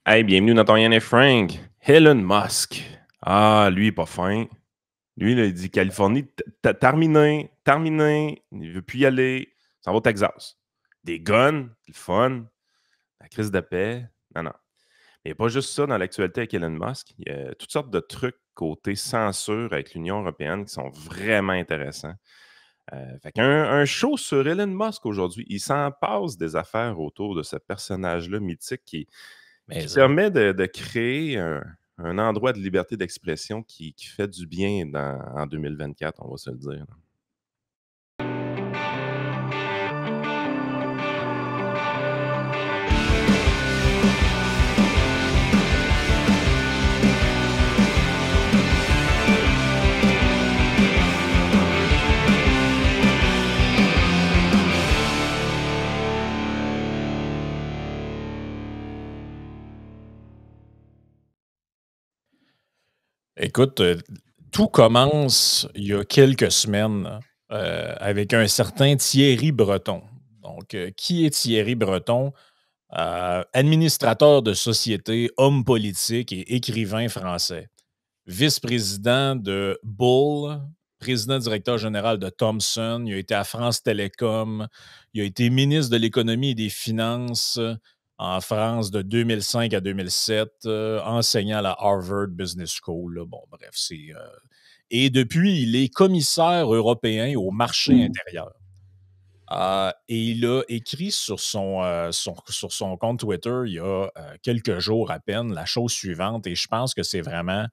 Hey, bienvenue dans ton Yann et Frank. Elon Musk. Ah, lui, il est pas fin. Lui, là, il dit Californie, terminé, terminé. Il veut plus y aller. Ça va au Texas. Des guns, le fun, la crise de paix. Non, non. Mais il n'y a pas juste ça dans l'actualité avec Elon Musk. Il y a toutes sortes de trucs côté censure avec l'Union européenne qui sont vraiment intéressants. Fait qu'un show sur Elon Musk aujourd'hui. Il s'en passe des affaires autour de ce personnage-là mythique qui Mais permet de créer un endroit de liberté d'expression qui fait du bien en 2024, on va se le dire. écoute, tout commence il y a quelques semaines avec un certain Thierry Breton. Donc, qui est Thierry Breton? Administrateur de société, homme politique et écrivain français. Vice-président de Bull, président directeur général de Thomson. Il a été à France Télécom. Il a été ministre de l'Économie et des Finances en France de 2005 à 2007, enseignant à la Harvard Business School. Là. Bon, bref, c'est. Et depuis, il est commissaire européen au marché intérieur. Et il a écrit sur sur son compte Twitter il y a quelques jours à peine la chose suivante, et je pense que c'est vraiment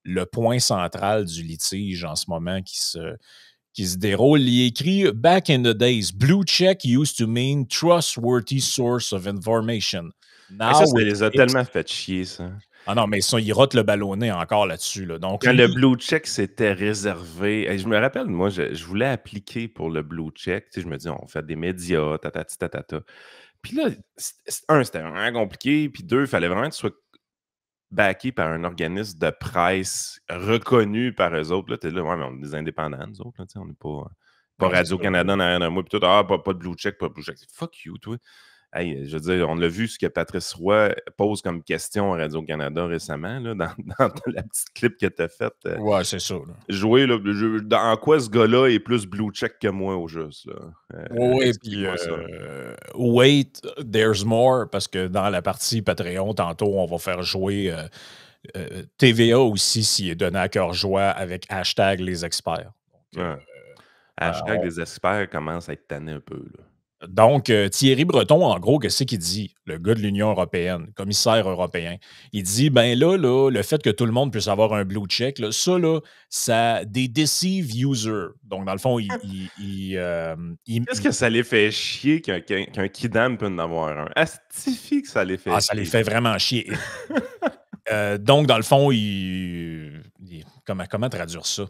le point central du litige en ce moment qui se déroule. Il écrit Back in the days, blue check used to mean trustworthy source of information. Hey, ça Now with les a X. tellement fait chier, ça. Ah non, mais ça, il rote le ballonnet encore là-dessus. Là. Donc, Quand le lui, blue check s'était réservé, hey, je me rappelle, moi, je voulais appliquer pour le blue check. Tu sais, je me dis, on fait des médias, tatati, tatata. Puis là, c'était vraiment compliqué. Puis deux, il fallait vraiment que tu sois backé par un organisme de presse reconnu par eux autres. Là, t'es là, ouais, mais on est des indépendants, nous autres. Là, on n'est pas ben, c'est ça. Radio-Canada derrière de moi. Puis tout, ah, pas de blue check, pas de blue check. Fuck you, toi. Hey, je veux dire, on l'a vu ce que Patrice Roy pose comme question à Radio-Canada récemment, là, dans la petite clip que tu as faite. Ouais, c'est ça. Là. Jouer, là, en quoi ce gars-là est plus blue check que moi au juste, là? Oui, puis Explique-moi ça. wait, there's more, parce que dans la partie Patreon, tantôt, on va faire jouer TVA aussi s'il est donné à cœur joie avec hashtag les experts. Donc, Ouais. Hashtag les experts commence à être tanné un peu, là. Thierry Breton, en gros, qu'est-ce qu'il dit? Le gars de l'Union européenne, commissaire européen. Il dit, ben là, le fait que tout le monde puisse avoir un blue check, là, ça des deceive users. Donc, dans le fond, Qu'est-ce que ça les fait chier qu'un Kidam peut en avoir un? Astifie que ça les fait ça les chier. fait vraiment chier. Donc, dans le fond, comment traduire ça?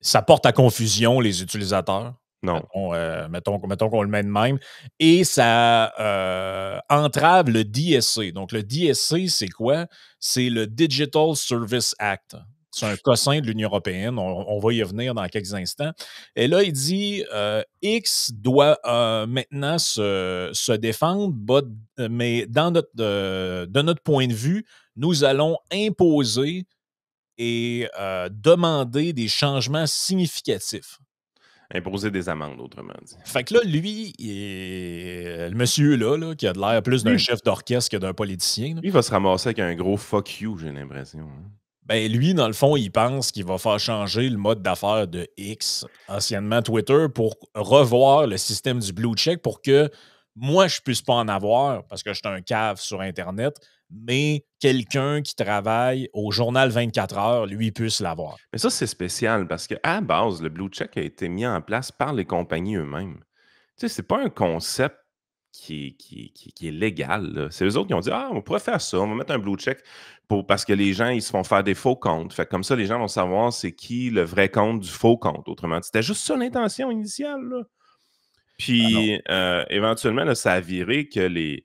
Ça porte à confusion les utilisateurs. Non. Mettons qu'on le met de même. Et ça entrave le DSC. Donc, le DSC, c'est quoi? C'est le Digital Service Act. C'est un cossin de l'Union européenne. On va y revenir dans quelques instants. Et là, il dit X doit maintenant se défendre, mais de notre point de vue, nous allons imposer et demander des changements significatifs. Imposer des amendes, autrement dit. Fait que là, lui, le monsieur-là, qui a de l'air plus d'un Lui, chef d'orchestre que d'un politicien, là, lui, il va se ramasser avec un gros fuck you, j'ai l'impression. Hein. ben lui, dans le fond, il pense qu'il va faire changer le mode d'affaires de X, anciennement Twitter, pour revoir le système du blue check pour que moi, je puisse pas en avoir parce que je suis un cave sur Internet, mais quelqu'un qui travaille au journal 24 heures, lui, puisse l'avoir. Mais ça, c'est spécial parce qu'à la base, le blue check a été mis en place par les compagnies eux-mêmes. Tu sais, c'est pas un concept qui est légal, là. C'est eux autres qui ont dit: «Ah, on pourrait faire ça, on va mettre un blue check parce que les gens, ils se font faire des faux comptes. Fait que comme ça, les gens vont savoir c'est qui le vrai compte du faux compte», autrement dit. C'était juste ça l'intention initiale, là. Ah non. Puis, éventuellement, là, ça a viré que les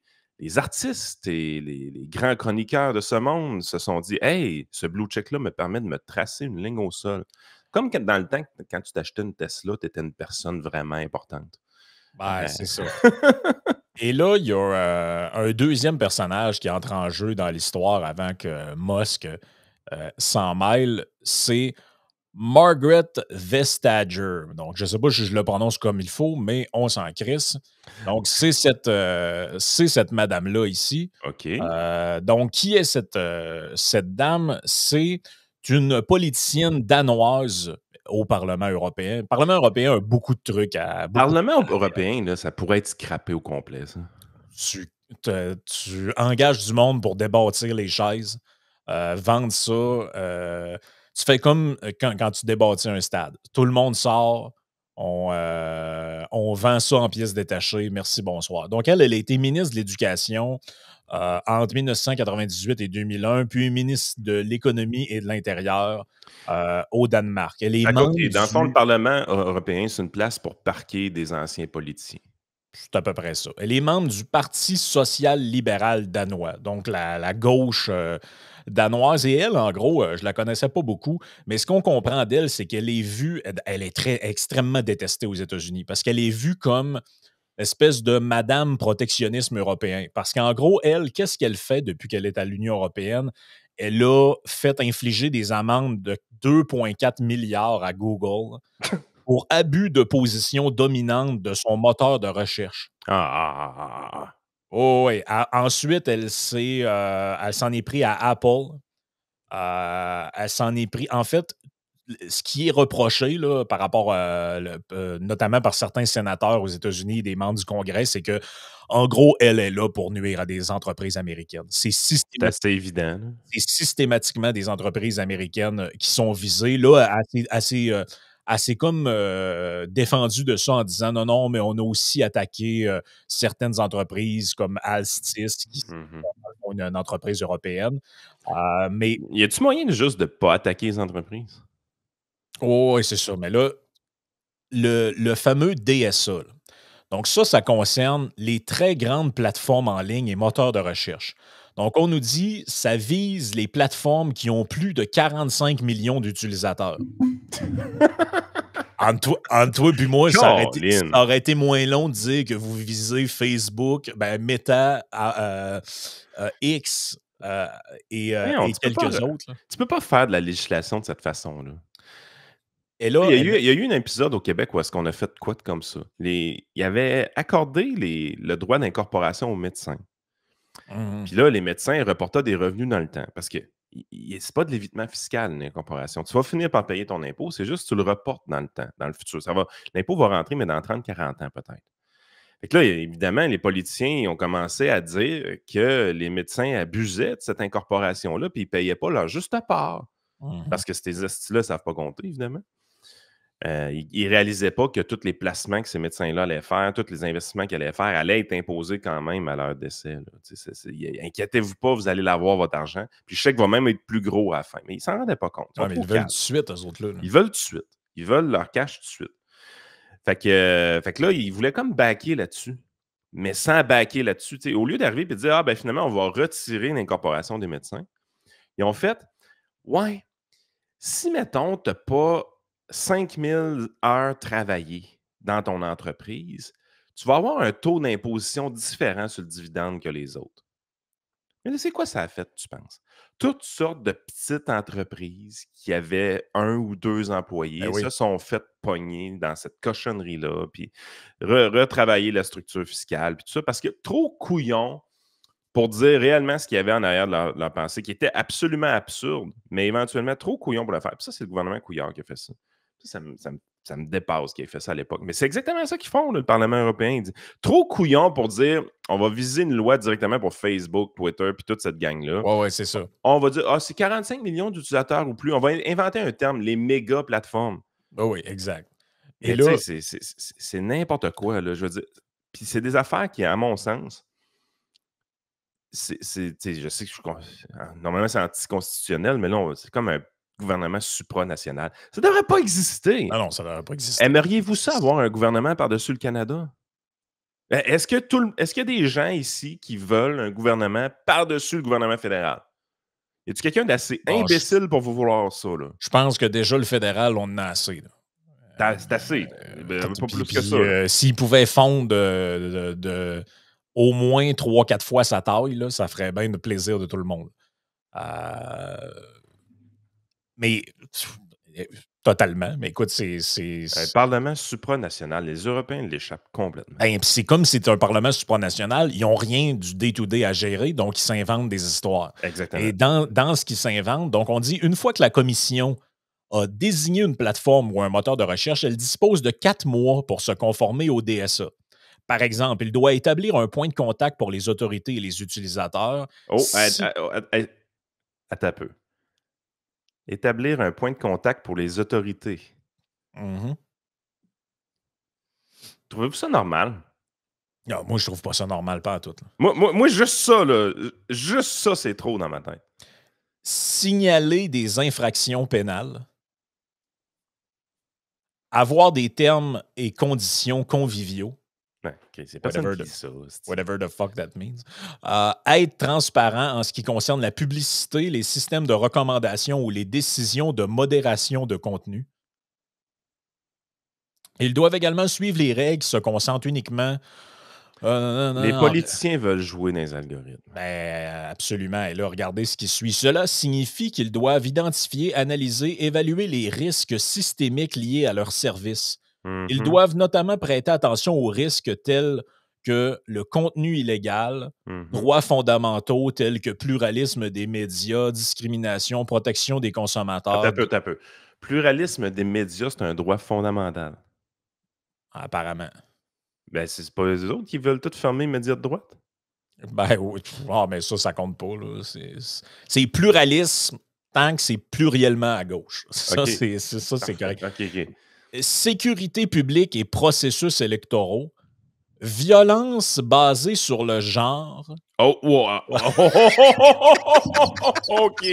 artistes et les grands chroniqueurs de ce monde se sont dit: «Hey, ce blue check-là me permet de me tracer une ligne au sol». Comme dans le temps, quand tu t'achetais une Tesla, tu étais une personne vraiment importante. Ben, c'est ça. Et là, il y a un deuxième personnage qui entre en jeu dans l'histoire avant que Musk s'en mêle, c'est Margaret Vestager. Donc, je ne sais pas si je le prononce comme il faut, mais on s'en crisse. Donc, c'est cette madame-là ici. OK. Donc, qui est cette dame? C'est une politicienne danoise au Parlement européen. Le Parlement européen a beaucoup de trucs à beaucoup de Parlement européen, là, ça pourrait être scrappé au complet, ça. tu engages du monde pour débâtir les chaises, vendre ça. Tu fais comme quand tu débâtis un stade. Tout le monde sort, on vend ça en pièces détachées. Merci, bonsoir. Donc, elle a été ministre de l'Éducation entre 1998 et 2001, puis ministre de l'Économie et de l'Intérieur au Danemark. Elle est Fait que, membre OK, dans le fond, le du Parlement européen, c'est une place pour parquer des anciens politiciens. C'est à peu près ça. Elle est membre du Parti social-libéral danois, donc la gauche danoise. Et elle, en gros, je la connaissais pas beaucoup, mais ce qu'on comprend d'elle, c'est qu'elle est vue, elle est extrêmement détestée aux États-Unis parce qu'elle est vue comme espèce de madame protectionnisme européen. Parce qu'en gros, elle, qu'est-ce qu'elle fait depuis qu'elle est à l'Union européenne? Elle a fait infliger des amendes de 2,4 milliards à Google pour abus de position dominante de son moteur de recherche. Ah! Oh, oui. Ensuite, elle s'en est pris à Apple. Elle s'en est pris. En fait, ce qui est reproché là, par rapport notamment par certains sénateurs aux États-Unis et des membres du Congrès, c'est que, en gros, elle est là pour nuire à des entreprises américaines. C'est assez évident, là. C'est systématiquement des entreprises américaines qui sont visées. Là, elle s'est comme défendue de ça en disant non, non, mais on a aussi attaqué certaines entreprises comme Alstis, qui Mhm. est une entreprise européenne. Mais, Y a-tu moyen de juste de pas attaquer les entreprises? oh, oui, c'est ça. Mais là, le fameux DSA, là. Donc ça concerne les très grandes plateformes en ligne et moteurs de recherche. Donc on nous dit ça vise les plateformes qui ont plus de 45 millions d'utilisateurs. Entre toi et moi, ça Colin! aurait été moins long de dire que vous visez Facebook, ben, Meta, X Voyons, et quelques autres, là. tu peux pas faire de la législation de cette façon-là. Et là, Il y a eu un épisode au Québec où est-ce qu'on a fait quoi de comme ça? Il avait accordé le droit d'incorporation aux médecins. Mhm. Puis là, les médecins reportaient des revenus dans le temps parce que c'est pas de l'évitement fiscal, une incorporation. Tu vas finir par payer ton impôt, c'est juste que tu le reportes dans le temps, dans le futur. L'impôt va rentrer, mais dans 30-40 ans peut-être. Fait que là, évidemment, les politiciens ont commencé à dire que les médecins abusaient de cette incorporation-là, puis ils ne payaient pas leur juste part. Mhm. Parce que ces estis-là ne savent pas compter, évidemment. Ils ne réalisaient pas que tous les placements que ces médecins-là allaient faire, tous les investissements qu'ils allaient faire, allaient être imposés quand même à leur décès. Inquiétez-vous pas, vous allez l'avoir, votre argent. Puis le chèque va même être plus gros à la fin. Mais ils ne s'en rendaient pas compte. Ils sont Mais trop ils veulent tout calmes. de suite, eux autres-là. Là. Ils veulent tout de suite. Ils veulent leur cash tout de suite. Fait que là, ils voulaient comme backer là-dessus. Mais sans backer là-dessus. Au lieu d'arriver et de dire, ah, ben finalement, on va retirer l'incorporation des médecins, ils ont fait, ouais, si, mettons, tu n'as pas 5000 heures travaillées dans ton entreprise, tu vas avoir un taux d'imposition différent sur le dividende que les autres. Mais là, c'est quoi ça a fait, tu penses? Toutes sortes de petites entreprises qui avaient 1 ou 2 Ben employés oui. se sont faites pogner dans cette cochonnerie-là, puis retravailler la structure fiscale, puis tout ça, parce que trop couillons pour dire réellement ce qu'il y avait en arrière de leur pensée, qui était absolument absurde, mais éventuellement trop couillon pour le faire. Puis ça, c'est le gouvernement Couillard qui a fait ça. Ça me dépasse qu'il ait fait ça à l'époque. Mais c'est exactement ça qu'ils font, là, le Parlement européen. Il dit trop couillon pour dire on va viser une loi directement pour Facebook, Twitter, puis toute cette gang-là. Ouais, ouais, c'est ça. On va dire c'est 45 millions d'utilisateurs ou plus. On va inventer un terme, les méga plateformes. Ben oui, exact. Et Mais tu là, sais, c'est n'importe quoi, là, je veux dire. Puis c'est des affaires qui, à mon sens, je sais que normalement, c'est anticonstitutionnel, mais là, c'est comme un gouvernement supranational. Ça ne devrait pas exister. non, ça ne devrait pas exister. Aimeriez-vous ça, avoir un gouvernement par-dessus le Canada? Est-ce qu'il y a des gens ici qui veulent un gouvernement par-dessus le gouvernement fédéral? Y a-t-il quelqu'un d'assez imbécile pour vous vouloir ça? Là? Je pense que déjà, le fédéral, on en a assez. C'est assez. Pas plus que ça. S'ils pouvaient fondre au moins 3-4 fois sa taille, là, ça ferait bien le plaisir de tout le monde. Mais totalement. Mais écoute, Un parlement supranational, les Européens l'échappent complètement. ben, c'est comme si c'était un parlement supranational. Ils n'ont rien du day-to-day à gérer, donc ils s'inventent des histoires. Exactement. Et dans ce qu'ils s'inventent, donc on dit, une fois que la commission a désigné une plateforme ou un moteur de recherche, elle dispose de 4 mois pour se conformer au DSA. Par exemple, il doit établir un point de contact pour les autorités et les utilisateurs. Oh, attends un peu. Établir un point de contact pour les autorités. Mhm. Trouvez-vous ça normal? Non, moi, je trouve pas ça normal, pas à tout. Moi, juste ça, là, juste ça, c'est trop dans ma tête. Signaler des infractions pénales, avoir des termes et conditions conviviaux, C'est personne qui dit ça. whatever the fuck that means, être transparent en ce qui concerne la publicité, les systèmes de recommandation ou les décisions de modération de contenu. Ils doivent également suivre les règles qui se concentrent uniquement. Les politiciens veulent jouer dans les algorithmes. Ben, absolument. Et là, regardez ce qui suit. Cela signifie qu'ils doivent identifier, analyser, évaluer les risques systémiques liés à leur service. Ils doivent notamment prêter attention aux risques tels que le contenu illégal, droits fondamentaux tels que pluralisme des médias, discrimination, protection des consommateurs. Attends un peu. Pluralisme des médias, c'est un droit fondamental. Apparemment. Ben, c'est pas eux autres qui veulent tout fermer les médias de droite? Ben oui. Mais ça compte pas. Là. C'est pluralisme tant que c'est pluriellement à gauche. Ça, okay. c'est correct. OK. Sécurité publique et processus électoraux. Violence basée sur le genre. Oh, wow. OK.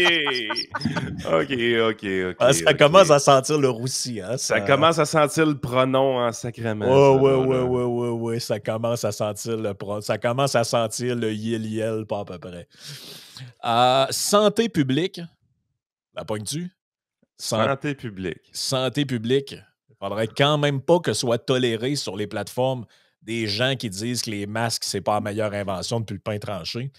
Ça commence à sentir le roussi. Hein, ça commence à sentir le pronom en sacrament. Oui. Ça commence à sentir ça commence à sentir le yel, pas à peu près. Santé publique. La pogne-tu? Santé publique. Santé publique. Il faudrait quand même pas que soit toléré sur les plateformes des gens qui disent que les masques, c'est pas la meilleure invention depuis le pain tranché.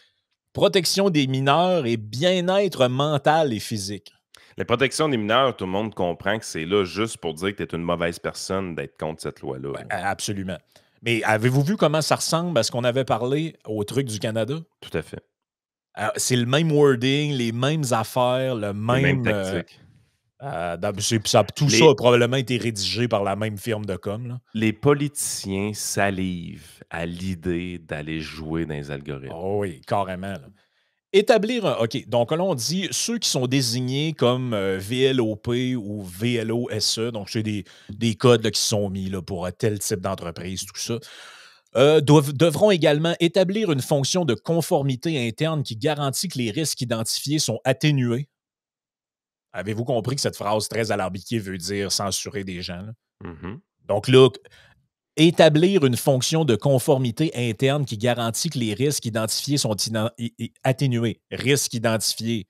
Protection des mineurs et bien-être mental et physique. La protection des mineurs, tout le monde comprend que c'est là juste pour dire que tu es une mauvaise personne d'être contre cette loi-là. Ben, absolument. Mais avez-vous vu comment ça ressemble à ce qu'on avait parlé au truc du Canada? Tout à fait. C'est le même wording, les mêmes affaires, les mêmes tactiques. Tout ça a probablement été rédigé par la même firme de com. Là. Les politiciens salivent à l'idée d'aller jouer dans les algorithmes. Oh oui, carrément. Là. Établir un... OK, donc là, on dit ceux qui sont désignés comme VLOP ou VLOSE, donc c'est des codes là, qui sont mis là, pour tel type d'entreprise, tout ça, devront également établir une fonction de conformité interne qui garantit que les risques identifiés sont atténués. Avez-vous compris que cette phrase très alambiquée veut dire censurer des gens? Donc là, établir une fonction de conformité interne qui garantit que les risques identifiés sont atténués. Risques identifiés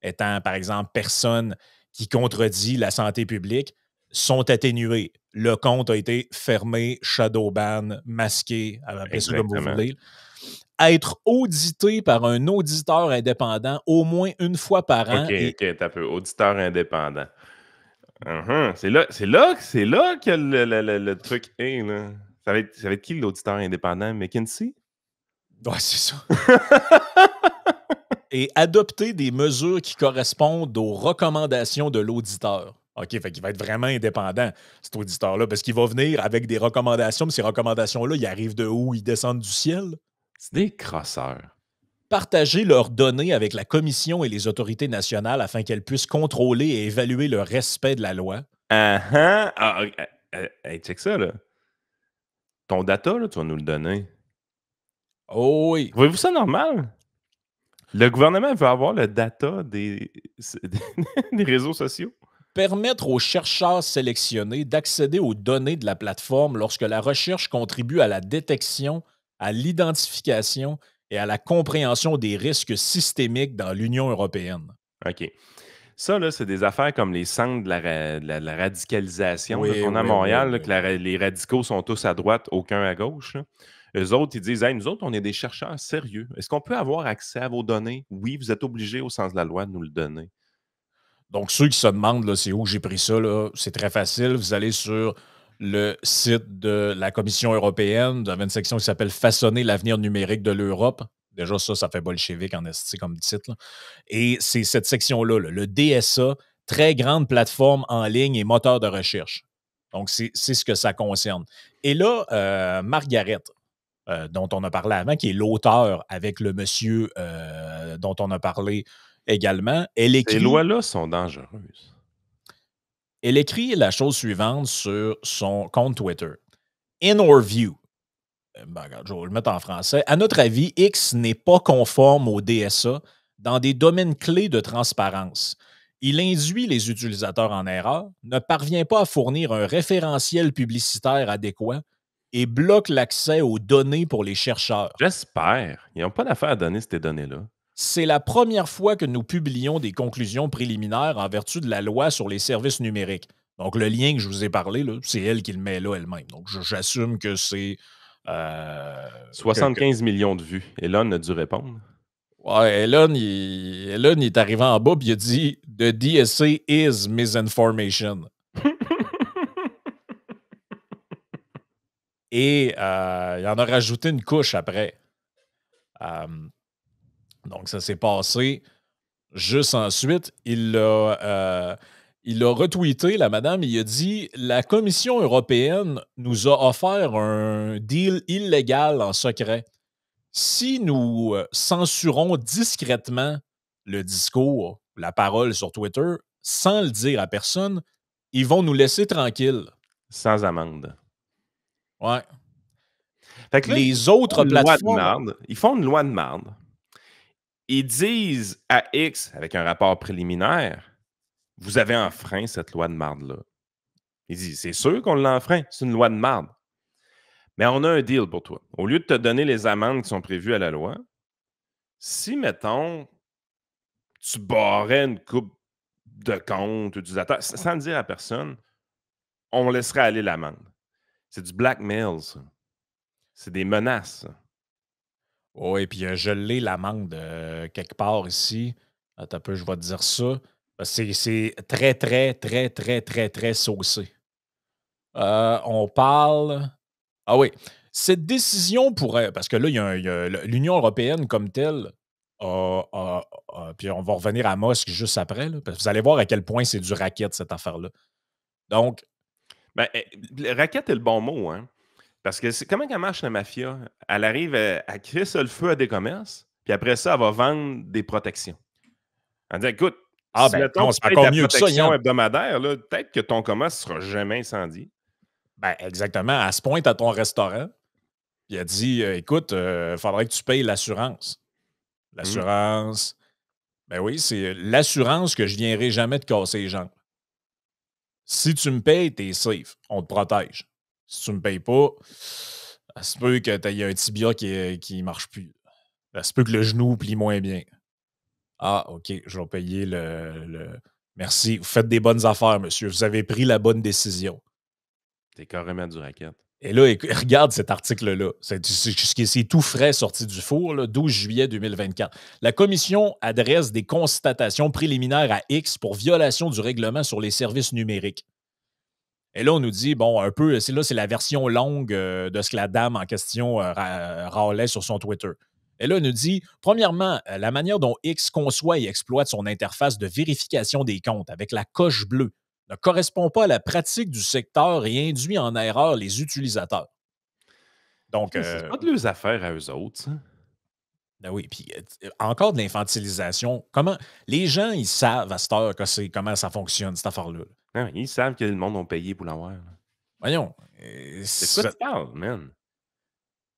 étant, par exemple, personne qui contredit la santé publique, sont atténués. Le compte a été fermé, shadow ban, masqué, appelez ça comme vous voulez. Être audité par un auditeur indépendant au moins une fois par an. OK, t'as peu. Auditeur indépendant. C'est là que le truc est. Là. Ça va être qui l'auditeur indépendant? McKinsey? Ouais, c'est ça. Et adopter des mesures qui correspondent aux recommandations de l'auditeur. OK, fait qu'il va être vraiment indépendant, cet auditeur-là, parce qu'il va venir avec des recommandations, mais ces recommandations-là, ils arrivent de où? Ils descendent du ciel? C'est des crosseurs. Partager leurs données avec la Commission et les autorités nationales afin qu'elles puissent contrôler et évaluer le respect de la loi. Check ça, là. Ton data, là, tu vas nous le donner. Oh oui. Trouvez-vous ça normal? Le gouvernement veut avoir le data des réseaux sociaux? Permettre aux chercheurs sélectionnés d'accéder aux données de la plateforme lorsque la recherche contribue à la détection, à l'identification et à la compréhension des risques systémiques dans l'Union européenne. OK. Ça, là, c'est des affaires comme les centres de la radicalisation qu'on a à Montréal, que les radicaux sont tous à droite, aucun à gauche. Eux autres, ils disent, hey, nous autres, on est des chercheurs sérieux. Est-ce qu'on peut avoir accès à vos données? Oui, vous êtes obligés, au sens de la loi, de nous le donner. Donc, ceux qui se demandent, là, c'est où j'ai pris ça, là, c'est très facile. Vous allez sur le site de la Commission européenne. Vous avez une section qui s'appelle Façonner l'avenir numérique de l'Europe. Déjà, ça fait bolchevique en esti comme titre. Là. Et c'est cette section-là, là, le DSA, très grande plateforme en ligne et moteur de recherche. Donc, c'est ce que ça concerne. Et là, Margaret, dont on a parlé avant, qui est l'auteur avec le monsieur dont on a parlé également, Ces lois-là sont dangereuses. Elle écrit la chose suivante sur son compte Twitter. In our view, regarde, je vais le mettre en français. À notre avis, X n'est pas conforme au DSA dans des domaines clés de transparence. Il induit les utilisateurs en erreur, ne parvient pas à fournir un référentiel publicitaire adéquat et bloque l'accès aux données pour les chercheurs. J'espère. Ils n'ont pas d'affaire à donner ces données-là. C'est la première fois que nous publions des conclusions préliminaires en vertu de la loi sur les services numériques. Donc, le lien que je vous ai parlé, c'est elle qui le met là elle-même. Donc, j'assume que c'est... 75 millions de vues. Elon a dû répondre. Ouais, Elon, il est arrivé en bas et il a dit « The DSA is misinformation ». Et il en a rajouté une couche après. Donc, ça s'est passé juste ensuite. Il a retweeté, la madame, il a dit « La Commission européenne nous a offert un deal illégal en secret. Si nous censurons discrètement le discours, la parole sur Twitter, sans le dire à personne, ils vont nous laisser tranquilles. » Sans amende. Ouais. Fait que là, les autres plateformes... Ils font une loi de merde. Ils disent à X, avec un rapport préliminaire, vous avez enfreint cette loi de marde-là. Ils disent, c'est sûr qu'on l'a enfreint, c'est une loi de marde. Mais on a un deal pour toi. Au lieu de te donner les amendes qui sont prévues à la loi, si, mettons, tu barrais une coupe de comptes utilisateurs, sans le dire à personne, on laisserait aller l'amende. C'est du blackmail, ça. C'est des menaces, ça. Oui, puis je l'ai l'amende quelque part ici. Attends un peu, je vais te dire ça. C'est très, très, très, très, très, très saucé. On parle... Ah oui. Cette décision pourrait... Parce que là, il y a l'Union européenne comme telle, puis on va revenir à Musk juste après, là, parce que vous allez voir à quel point c'est du racket, cette affaire-là. Donc... Ben, racket est le bon mot, hein? Parce que comment elle marche la mafia? Elle arrive à créer ça le feu à des commerces, puis après ça, elle va vendre des protections. Elle dit, écoute, si mettons, non, tu c'est payes encore ta mieux que ça, protection Yann. hebdomadaire, là, peut-être que ton commerce ne sera jamais incendié. Ben, exactement. Elle se pointe à ton restaurant, puis elle dit, écoute, il faudrait que tu payes l'assurance. L'assurance... Ben oui, c'est l'assurance que je ne viendrai jamais te casser les jambes. Si tu me payes, t'es safe. On te protège. Si tu me payes pas, ça se peut que tu aies un tibia qui ne marche plus. Ça se peut que le genou plie moins bien. Ah, OK, je vais payer le... Merci. Vous faites des bonnes affaires, monsieur. Vous avez pris la bonne décision. C'est carrément du racket. Et là, regarde cet article-là. C'est tout frais sorti du four, là, 12 juillet 2024. La Commission adresse des constatations préliminaires à X pour violation du règlement sur les services numériques. Et là, on nous dit, bon, un peu, c'est la version longue de ce que la dame en question râlait sur son Twitter. Et là, on nous dit, premièrement, la manière dont X conçoit et exploite son interface de vérification des comptes avec la coche bleue ne correspond pas à la pratique du secteur et induit en erreur les utilisateurs. Donc, c'est pas de leurs affaires à eux autres, ça. Ben oui, puis encore de l'infantilisation. Comment les gens, ils savent à cette heure comment ça fonctionne, cette affaire-là. Non, ils savent que le monde a payé pour l'avoir. Voyons. C'est quoi tu parles, man?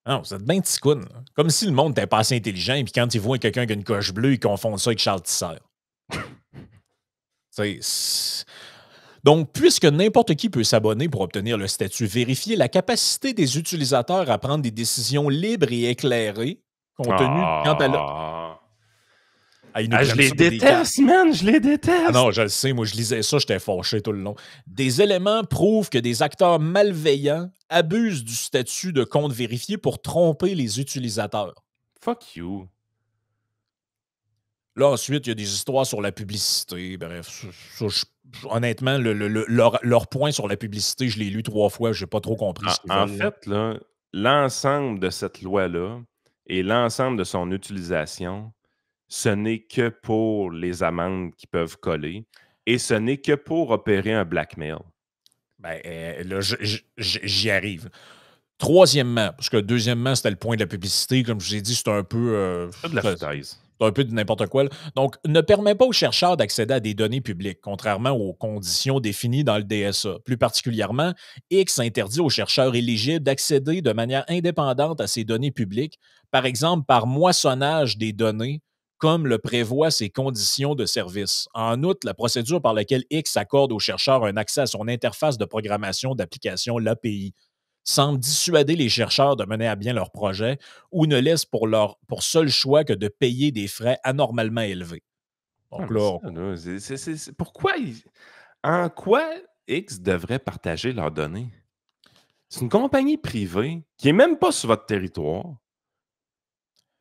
Non, vous êtes bien ticoune. Comme si le monde n'était pas assez intelligent et puis quand ils voient quelqu'un qui a une coche bleue, ils confondent ça avec Charles Tisser. Donc, puisque n'importe qui peut s'abonner pour obtenir le statut vérifié, la capacité des utilisateurs à prendre des décisions libres et éclairées, compte tenu quant à Ah, ils nous Ah, je prennent les ça pour des caves. déteste, man! Je les Ah déteste! non, je le sais, moi je lisais ça, j'étais fâché tout le long. Des éléments prouvent que des acteurs malveillants abusent du statut de compte vérifié pour tromper les utilisateurs. Fuck you. Là, ensuite, il y a des histoires sur la publicité. Bref, honnêtement, leur point sur la publicité, je l'ai lu 3 fois, j'ai pas trop compris En ce qu'ils en veulent, là. fait, là, l'ensemble de cette loi-là et l'ensemble de son utilisation, ce n'est que pour les amendes qui peuvent coller et ce n'est que pour opérer un blackmail. Ben, là, j'y arrive. Troisièmement, parce que deuxièmement, c'était le point de la publicité, comme je vous ai dit, C'est de la foutaise. c'est un peu de n'importe quoi, là. Donc, ne permet pas aux chercheurs d'accéder à des données publiques, contrairement aux conditions définies dans le DSA. Plus particulièrement, X interdit aux chercheurs éligibles d'accéder de manière indépendante à ces données publiques, par exemple par moissonnage des données, comme le prévoient ses conditions de service. En outre, la procédure par laquelle X accorde aux chercheurs un accès à son interface de programmation d'application, l'API, semble dissuader les chercheurs de mener à bien leur projet ou ne laisse pour seul choix que de payer des frais anormalement élevés. Ouais, Donc mais là, ça, là, pourquoi en quoi X devrait partager leurs données? C'est une compagnie privée qui est même pas sur votre territoire.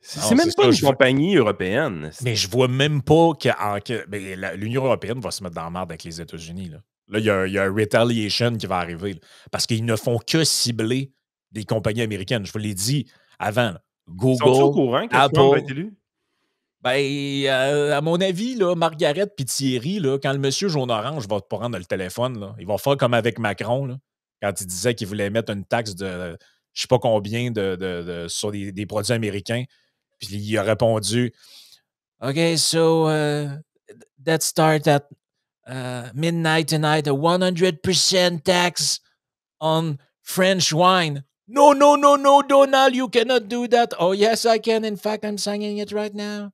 C'est non, c'est même pas ça, une compagnie européenne, mais esti. je vois même pas que l'Union européenne va se mettre dans la merde avec les États-Unis. Là, il y a un retaliation qui va arriver, là, parce qu'ils ne font que cibler des compagnies américaines. Je vous l'ai dit avant, là. Sont-ils au Google, courant que Trump va être Apple. élu? Ben, à mon avis, là, Margaret puis Thierry, là, quand le monsieur jaune-orange va prendre le téléphone, là, il va faire comme avec Macron, là, quand il disait qu'il voulait mettre une taxe de je sais pas combien sur des produits américains. Puis il a répondu OK, so that start at midnight tonight, a 100% tax on French wine. No, no, no, no, Donald, you cannot do that. Oh, yes, I can. In fact, I'm signing it right now.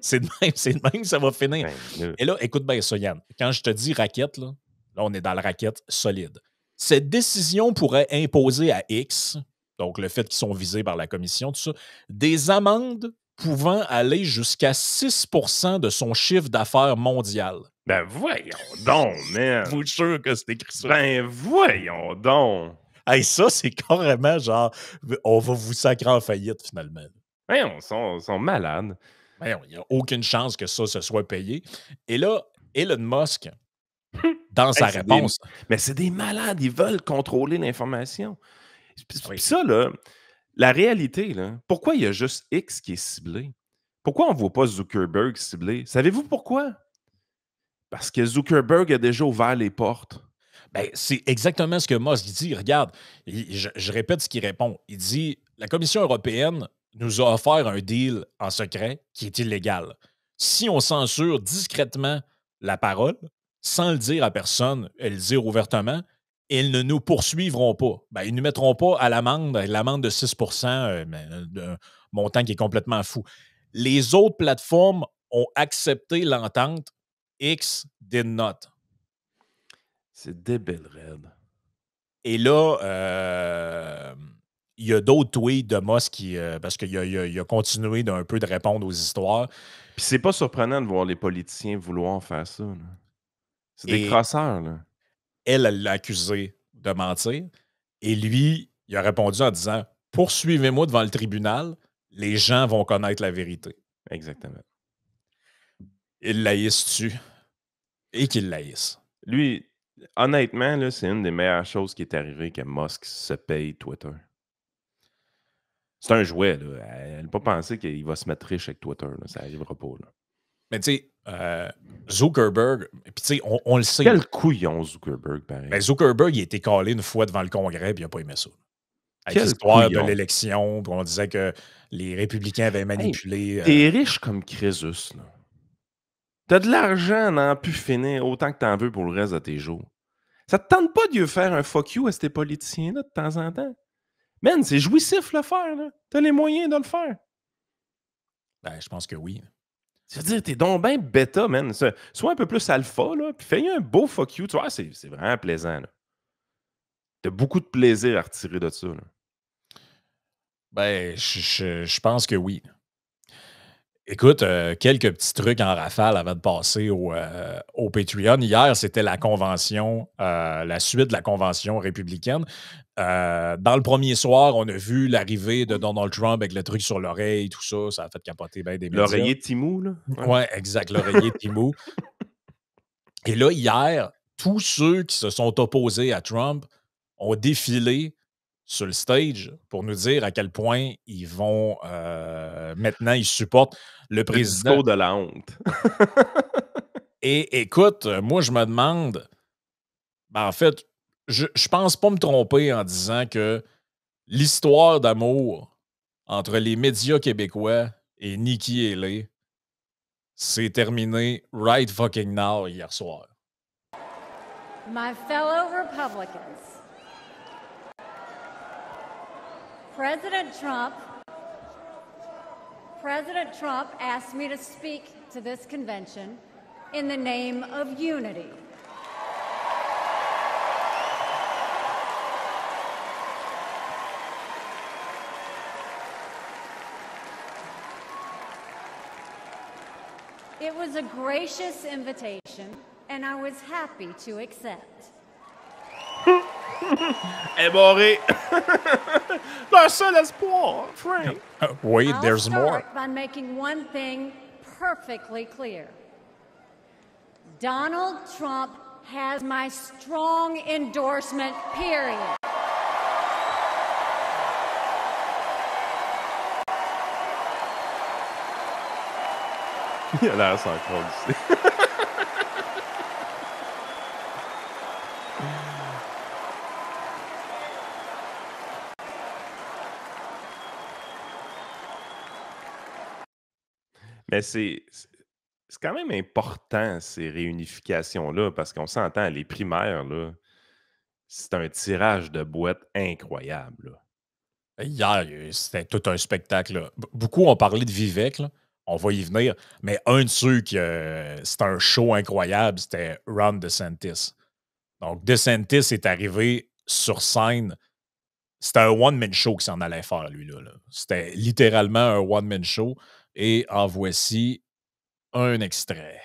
C'est de même que ça va finir. Ben, là, Et là, écoute bien ça, Yann. Quand je te dis raquette, là, on est dans la raquette solide. Cette décision pourrait imposer à X, donc le fait qu'ils sont visés par la commission, tout ça, des amendes pouvant aller jusqu'à 6% de son chiffre d'affaires mondial. ben voyons donc, Je vous man! jure que c'est écrit ça. Ben voyons donc! Hey, ça, c'est carrément genre, on va vous sacrer en faillite finalement. Voyons, ils sont malades. Voyons, il n'y a aucune chance que ça se soit payé. Et là, Elon Musk, dans sa Hey, réponse, mais c'est des malades, ils veulent contrôler l'information. Puis oui, ça, là, la réalité, là, pourquoi il y a juste X qui est ciblé? Pourquoi on ne voit pas Zuckerberg ciblé? Savez-vous pourquoi? Parce que Zuckerberg a déjà ouvert les portes. ben, c'est exactement ce que Musk dit. Regarde, je répète ce qu'il répond. Il dit la Commission européenne nous a offert un deal en secret qui est illégal. Si on censure discrètement la parole, sans le dire à personne et le dire ouvertement, ils ne nous poursuivront pas. Ben, ils ne nous mettront pas à l'amende de 6 d'un montant qui est complètement fou. Les autres plateformes ont accepté l'entente. X did not. C'est débile, raide. Et là, il y a d'autres tweets de Musk parce qu'il a continué d'un peu de répondre aux histoires. Puis c'est pas surprenant de voir les politiciens vouloir faire ça, là. C'est des Et crosseurs, là. elle l'a accusé de mentir. Et lui, il a répondu en disant poursuivez-moi devant le tribunal, les gens vont connaître la vérité. Exactement. Il l'haïsse-tu et qu'il l'haïsse. Lui, honnêtement, là, c'est une des meilleures choses qui est arrivée que Musk se paye Twitter. C'est un jouet, là. Elle n'a pas pensé qu'il va se mettre riche avec Twitter, là. Ça n'arrivera pas, là. Mais tu sais, Zuckerberg, puis tu sais, on le sait. Quel couillon, Zuckerberg, pareil. Ben, Zuckerberg, il a été calé une fois devant le Congrès, puis il n'a pas aimé ça. Avec Quel l'histoire de couillon. l'élection, puis on disait que les républicains avaient Hey, manipulé. t'es riche comme Crésus, là. T'as de l'argent à n'en plus finir autant que t'en veux pour le reste de tes jours. Ça te tente pas de faire un fuck you à ces politiciens-là de temps en temps? Man, c'est jouissif le faire, là. T'as les moyens de le faire. Ben, je pense que oui. C'est-à-dire, t'es donc ben bêta, man. Sois un peu plus alpha, là, puis fais un beau fuck you. Tu vois, c'est vraiment plaisant, là. T'as beaucoup de plaisir à retirer de ça, là. Ben, je pense que oui. Écoute, quelques petits trucs en rafale avant de passer au Patreon. Hier, c'était la convention, la suite de la convention républicaine. Dans le premier soir, on a vu l'arrivée de Donald Trump avec le truc sur l'oreille, tout ça. Ça a fait capoter bien des médias. L'oreiller Timou, là. Oui, exact, l'oreiller Timou. Et là, hier, tous ceux qui se sont opposés à Trump ont défilé sur le stage pour nous dire à quel point ils vont maintenant, ils supportent le Le président. discours de la honte. Et écoute, moi, je me demande, en fait, je pense pas me tromper en disant que l'histoire d'amour entre les médias québécois et Nikki Haley s'est terminée right fucking now hier soir. My fellow Republicans, President Trump asked me to speak to this convention in the name of unity. It was a gracious invitation, and I was happy to accept. est barré. Leur seul espoir, Frank. Wait, I'll there's more. start by making one thing perfectly clear. Donald Trump has my strong endorsement, period. Il a l'air sans croire ici. Mais c'est quand même important, ces réunifications-là, parce qu'on s'entend, les primaires, là, c'est un tirage de boîte incroyable. Là. Hier, c'était tout un spectacle. Là. Beaucoup ont parlé de Vivek, là. On va y venir. Mais un de ceux qui c'était un show incroyable, c'était Ron DeSantis. Donc, DeSantis est arrivé sur scène. C'était un one-man show qu'il s'en allait faire, lui-là. Là. C'était littéralement un one-man show. Et en voici un extrait.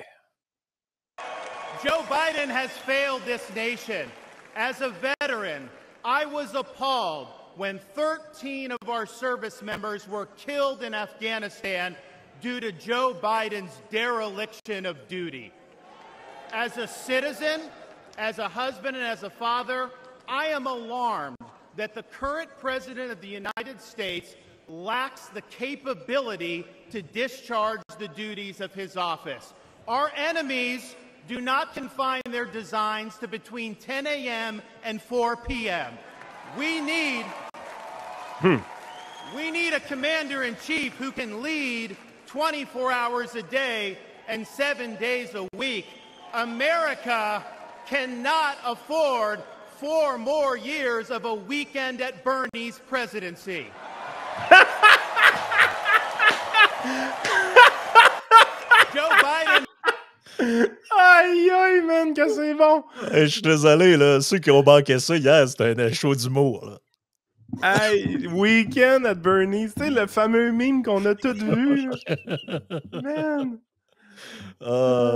Joe Biden has failed this nation. As a veteran, I was appalled when 13 of our service members were killed in Afghanistan due to Joe Biden's dereliction of duty. As a citizen, as a husband, and as a father, I am alarmed that the current president of the United States lacks the capability to discharge the duties of his office. Our enemies do not confine their designs to between 10 a.m. and 4 p.m. We need a commander-in-chief who can lead 24 hours a day and 7 days a week. America cannot afford 4 more years of a weekend at Bernie's presidency. Joe Biden. Aïe, aïe, man, que c'est bon! Je suis désolé, là. Ceux qui ont manqué ça hier, c'était un show d'humour. Là. Hey, Weekend at Bernie's, tu sais, le fameux meme qu'on a tous vu. Man!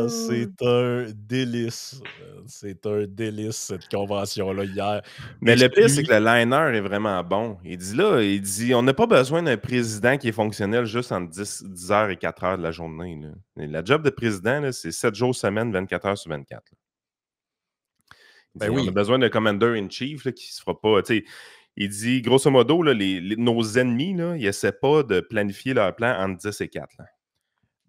C'est un délice. C'est un délice, cette convention-là, hier. Mais le pire, c'est que le liner est vraiment bon. Il dit, on n'a pas besoin d'un président qui est fonctionnel juste entre 10h et 4h de la journée. Là. La job de président, là, c'est 7 jours semaine, 24 heures sur 24. Ben oui. On a besoin d'un commander-in-chief là, qui se fera pas... Il dit, grosso modo, là, nos ennemis, là, ils essaient pas de planifier leur plan entre 10 et 4. Là.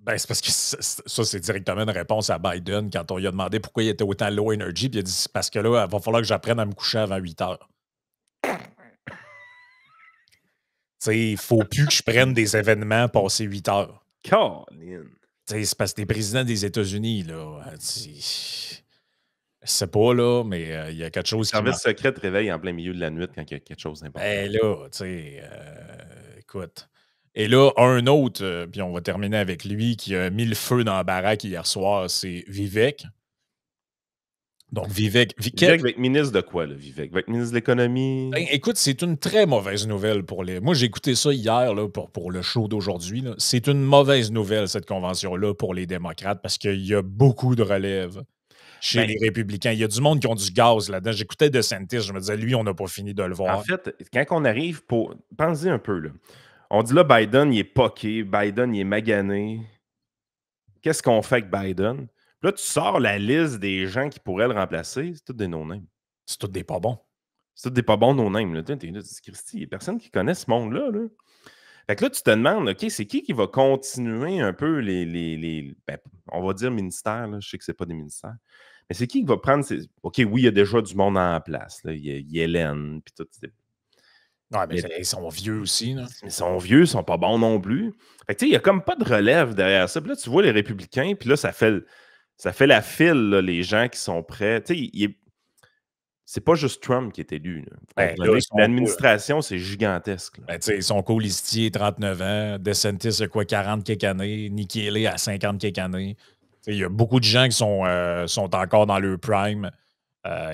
Ben, c'est parce que ça, c'est directement une réponse à Biden quand on lui a demandé pourquoi il était autant low energy. Puis il a dit, c'est parce que là, il va falloir que j'apprenne à me coucher avant 8 heures. Tu sais, il faut plus que je prenne des événements passés 8 heures. Colin! Tu sais, c'est parce que t'es président des États-Unis, là. Je sais pas, là, mais il y a quelque chose qui... Le service secret te réveille en plein milieu de la nuit quand il y a quelque chose d'important. Ben là, tu sais, écoute. Et là, un autre, puis on va terminer avec lui, qui a mis le feu dans la baraque hier soir, c'est Vivek. Donc, Vivek... Vivek va être ministre de quoi, là, Vivek? Va être ministre de l'Économie? Ben, écoute, c'est une très mauvaise nouvelle pour les... Moi, j'ai écouté ça hier là, pour le show d'aujourd'hui. C'est une mauvaise nouvelle, cette convention-là, pour les démocrates, parce qu'il y a beaucoup de relève chez les républicains. Il y a du monde qui ont du gaz là-dedans. J'écoutais DeSantis, je me disais, lui, on n'a pas fini de le voir. En fait, quand on arrive pour... Pensez un peu, là. On dit là, Biden, il est poqué, Biden, il est magané. Qu'est-ce qu'on fait avec Biden? Puis là, tu sors la liste des gens qui pourraient le remplacer. C'est tous des no-names. C'est tous des pas bons. C'est tous des pas bons no-names. Là. T'es là, tu dis, Christy, il n'y a personne qui connaît ce monde-là. Là. Fait que là, tu te demandes, OK, c'est qui va continuer un peu ben, on va dire ministères, là. Je sais que ce n'est pas des ministères. Mais c'est qui va prendre OK, oui, il y a déjà du monde en place. Là. Il y a Hélène, puis tout. Ouais, mais ils sont vieux aussi. Là. Ils sont vieux, ils sont pas bons non plus. Fait que, il n'y a comme pas de relève derrière ça. Puis là, tu vois les républicains, puis là, ça fait la file, là, les gens qui sont prêts. C'est pas juste Trump qui est élu. L'administration, c'est gigantesque. Ben, son colistier, 39 ans. DeSantis, a quoi, 40 quelques années. Nikki Haley, à 50 quelques années. Il y a beaucoup de gens qui sont encore dans leur prime.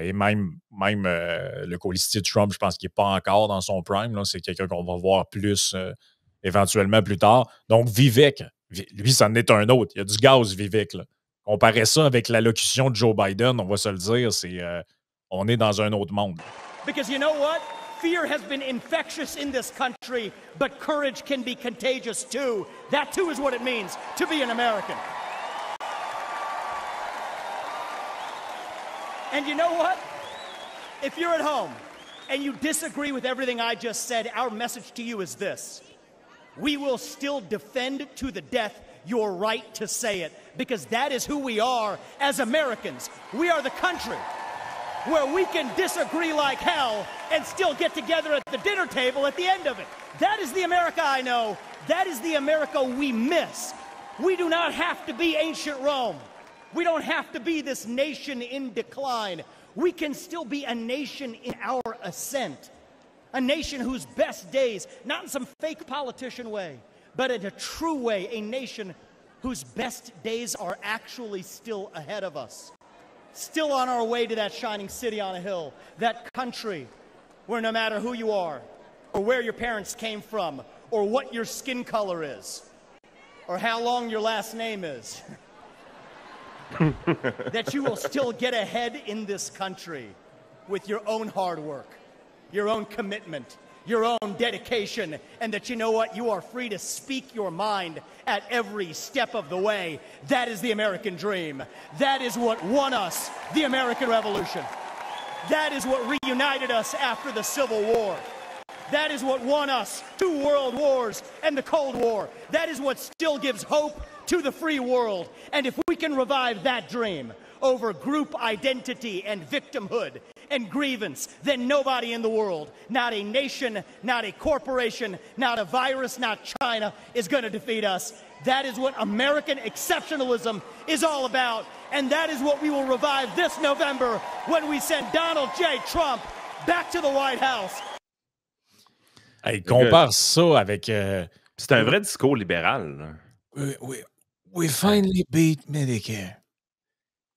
Et même le colistier de Trump, je pense qu'il n'est pas encore dans son prime. C'est quelqu'un qu'on va voir plus éventuellement plus tard. Donc, Vivek, lui, ça en est un autre. Il y a du gaz, Vivek. Là. Comparer ça avec l'allocution de Joe Biden, on va se le dire, on est dans un autre monde. Because you know what? Fear has been infectious in this country, but courage can be contagious too. That too is what it means to be an American. And you know what? If you're at home and you disagree with everything I just said, our message to you is this. We will still defend to the death your right to say it, because that is who we are as Americans. We are the country where we can disagree like hell and still get together at the dinner table at the end of it. That is the America I know. That is the America we miss. We do not have to be ancient Rome. We don't have to be this nation in decline. We can still be a nation in our ascent. A nation whose best days, not in some fake politician way, but in a true way, a nation whose best days are actually still ahead of us. Still on our way to that shining city on a hill, that country where no matter who you are, or where your parents came from, or what your skin color is, or how long your last name is, that you will still get ahead in this country with your own hard work, your own commitment, your own dedication, and that you know what? You are free to speak your mind at every step of the way. That is the American dream. That is what won us the American Revolution. That is what reunited us after the Civil War. That is what won us 2 world wars and the Cold War. That is what still gives hope to the free world. And if we can revive that dream over group identity and victimhood and grievance, then nobody in the world, not a nation, not a corporation, not a virus, not China, is going to defeat us. That is what American exceptionalism is all about. And that is what we will revive this November when we send Donald J. Trump back to the White House. Hey, compare ça avec... C'est un vrai discours libéral. We finally beat Medicare.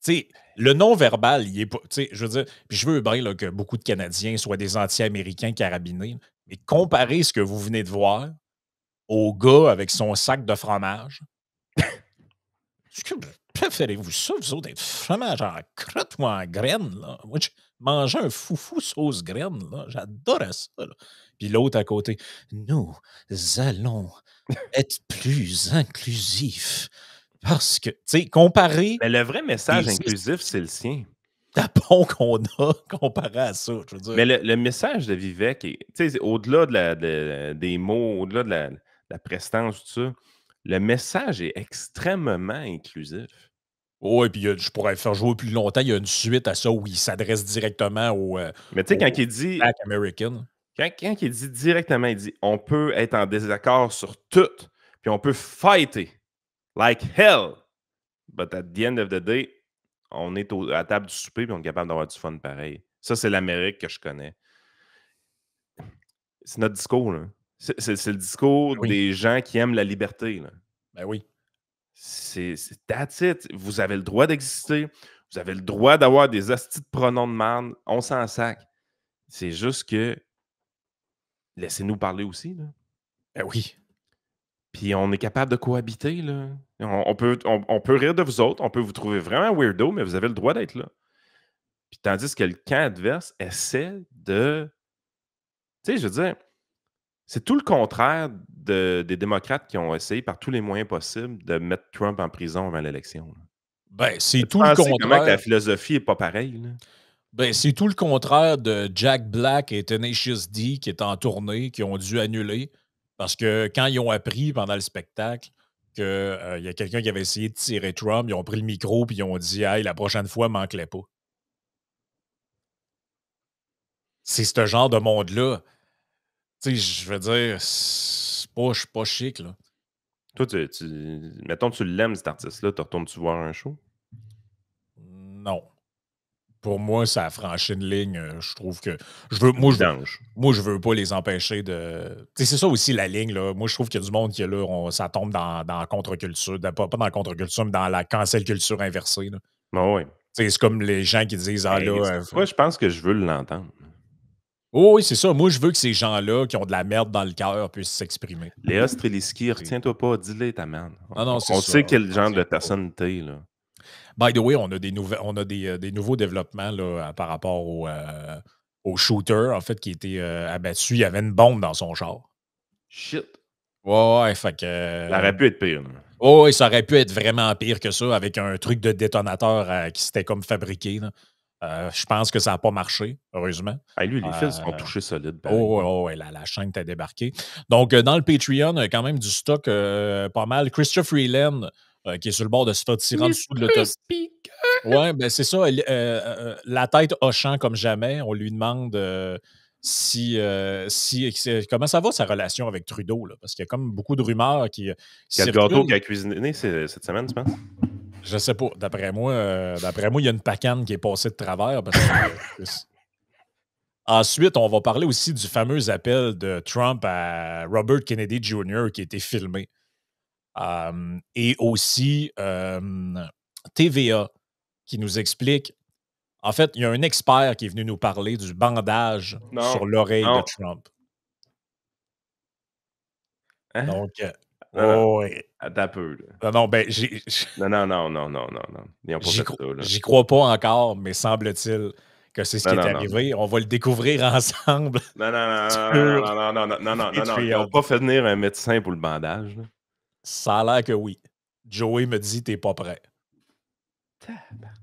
Tu sais, le non-verbal, il est pas. Tu sais, je veux dire, puis je veux bien là, que beaucoup de Canadiens soient des anti-américains carabinés, mais comparez ce que vous venez de voir au gars avec son sac de fromage. Préférez-vous ça, vous autres, être fromage en crotte ou en graines? Là? Moi, je mangeais un foufou sauce graine, là. J'adorais ça. Là. Puis l'autre à côté, nous allons être plus inclusifs. Parce que, tu sais, comparé... Mais le vrai message inclusif, c'est le sien. Tapon qu'on a comparé à ça, je veux dire. Mais le message de Vivek, tu sais, au-delà des mots, au-delà de la prestance, tout ça, le message est extrêmement inclusif. Oui, puis je pourrais le faire jouer plus longtemps. Il y a une suite à ça où il s'adresse directement au... Mais tu sais, quand il dit... Black American. Quand il dit directement, il dit « On peut être en désaccord sur tout, puis on peut fighter like hell, but at the end of the day, on est à la table du souper et on est capable d'avoir du fun pareil. » Ça, c'est l'Amérique que je connais. C'est notre discours, là. C'est le discours des gens qui aiment la liberté, là. Ben oui. C'est that's it. Vous avez le droit d'exister. Vous avez le droit d'avoir des hosties de pronoms de merde. On s'en sac. C'est juste que laissez-nous parler aussi, là. Ben oui. Puis on est capable de cohabiter, là. On peut rire de vous autres, on peut vous trouver vraiment weirdo, mais vous avez le droit d'être là. Puis tandis que le camp adverse essaie de... Tu sais, je veux dire, c'est tout le contraire des démocrates qui ont essayé par tous les moyens possibles de mettre Trump en prison avant l'élection. Ben, c'est Tu tout le pensais comment que la contraire. philosophie n'est pas pareille, là? Ben, c'est tout le contraire de Jack Black et Tenacious D qui étaient en tournée, qui ont dû annuler parce que quand ils ont appris pendant le spectacle qu'il y a quelqu'un qui avait essayé de tirer Trump, ils ont pris le micro et ils ont dit « Hey, la prochaine fois, manque-les pas ». C'est ce genre de monde-là. Tu sais, je veux dire, c'est pas chic, là. Toi, mettons, tu l'aimes, cet artiste-là, te retournes-tu voir un show? Non. Pour moi, ça a franchi une ligne. Je trouve que. Moi, je veux pas les empêcher de. Tu sais, c'est ça aussi la ligne, là. Moi, je trouve qu'il y a du monde qui est là, ça tombe dans la contre-culture. Pas dans la contre-culture, mais dans la cancel culture inversée. Là. Ben oui. Tu sais, c'est comme les gens qui disent Ah là. Moi, je pense que je veux l'entendre. Oh, oui, c'est ça. Moi, je veux que ces gens-là qui ont de la merde dans le cœur puissent s'exprimer. Léa Streliski, retiens-toi pas, dis-le ta merde. Non, on sait quel genre de personne t'es, là. By the way, on a des nouveaux développements là, par rapport au shooter, en fait, qui a été abattu. Il y avait une bombe dans son char. Shit. Ouais, fait que. Ça aurait pu être pire, là. Oh, ça aurait pu être vraiment pire que ça avec un truc de détonateur qui s'était comme fabriqué. Je pense que ça n'a pas marché, heureusement. Hey, lui, les fils sont touchés solides. Oh, la chaîne t'a débarqué. Donc, dans le Patreon, il y a quand même du stock pas mal. Christopher Freeland, qui est sur le bord de se faire tirer en dessous de l'autobus. Oui, ben c'est ça. La tête hochant comme jamais. On lui demande comment ça va sa relation avec Trudeau, là, parce qu'il y a comme beaucoup de rumeurs qui Quel gâteau qu'il a cuisiné cette semaine, tu penses? Je sais pas. D'après moi, il y a une pacane qui est passée de travers. Parce que, ensuite, on va parler aussi du fameux appel de Trump à Robert Kennedy Jr. qui a été filmé. Et aussi TVA qui nous explique. En fait, il y a un expert qui est venu nous parler du bandage sur l'oreille de Trump. Hein? Donc, ouais. Attends un peu. Là. Non, ben, Non. Ils ont pas fait ça, là. J'y crois pas encore, mais semble-t-il que c'est ce qui est arrivé. On va le découvrir ensemble. Non. Ils n'ont pas fait venir un médecin pour le bandage. Là. Ça a l'air que oui. Joey me dit t'es pas prêt. Tabarnak.